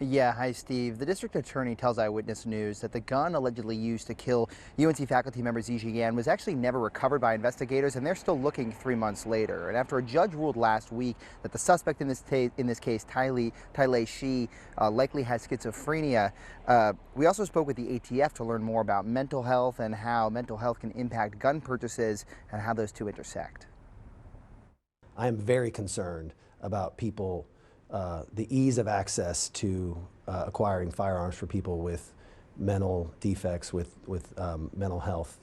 Yeah, hi Steve. The district attorney tells Eyewitness News that the gun allegedly used to kill UNC faculty member Zijian was actually never recovered by investigators, and they're still looking 3 months later. And after a judge ruled last week that the suspect in this case, Tylay Shi, likely has schizophrenia, we also spoke with the ATF to learn more about mental health and how mental health can impact gun purchases and how those two intersect. I am very concerned about the ease of access to acquiring firearms for people with mental defects, with mental health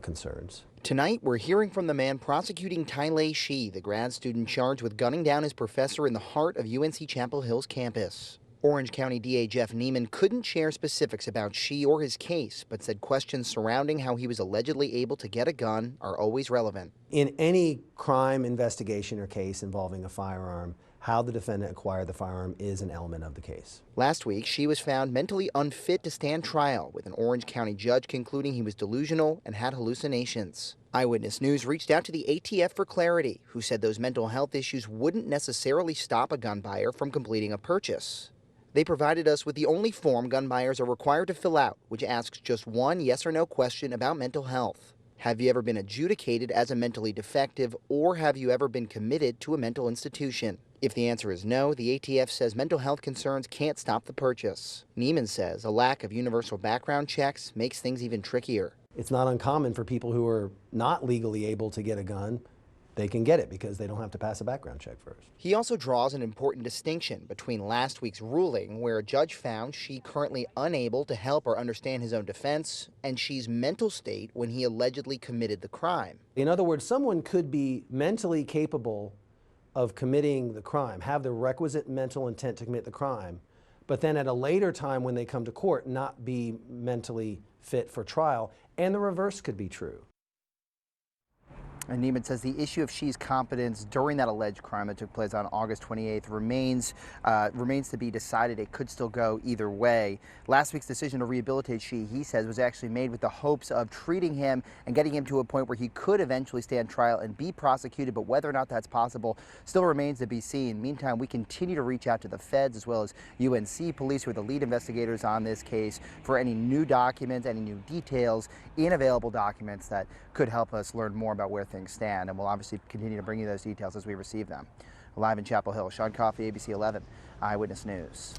concerns. Tonight, we're hearing from the man prosecuting Tylay Shi, the grad student charged with gunning down his professor in the heart of UNC Chapel Hill's campus. Orange County DA Jeff Nieman couldn't share specifics about Shi or his case, but said questions surrounding how he was allegedly able to get a gun are always relevant. In any crime investigation or case involving a firearm, how the defendant acquired the firearm is an element of the case. Last week, Shi was found mentally unfit to stand trial, with an Orange County judge concluding he was delusional and had hallucinations. Eyewitness News reached out to the ATF for clarity, who said those mental health issues wouldn't necessarily stop a gun buyer from completing a purchase. They provided us with the only form gun buyers are required to fill out, which asks just one yes or no question about mental health. Have you ever been adjudicated as a mentally defective, or have you ever been committed to a mental institution? If the answer is no, the ATF says mental health concerns can't stop the purchase. Nieman says a lack of universal background checks makes things even trickier. It's not uncommon for people who are not legally able to get a gun. They can get it because they don't have to pass a background check first. He also draws an important distinction between last week's ruling, where a judge found Shi currently unable to help or understand his own defense, and Shi's mental state when he allegedly committed the crime. In other words, someone could be mentally capable of committing the crime, have the requisite mental intent to commit the crime, but then at a later time when they come to court not be mentally fit for trial, and the reverse could be true. And Nieman says the issue of Shi's competence during that alleged crime that took place on August 28th remains to be decided. It could still go either way. Last week's decision to rehabilitate Shi, he says, was actually made with the hopes of treating him and getting him to a point where he could eventually stand trial and be prosecuted, but whether or not that's possible still remains to be seen. Meantime, we continue to reach out to the feds as well as UNC police, who are the lead investigators on this case, for any new documents, any new details in available documents that could help us learn more about where things stand, and we'll obviously continue to bring you those details as we receive them. Live in Chapel Hill, Sean Coffey, ABC 11, Eyewitness News.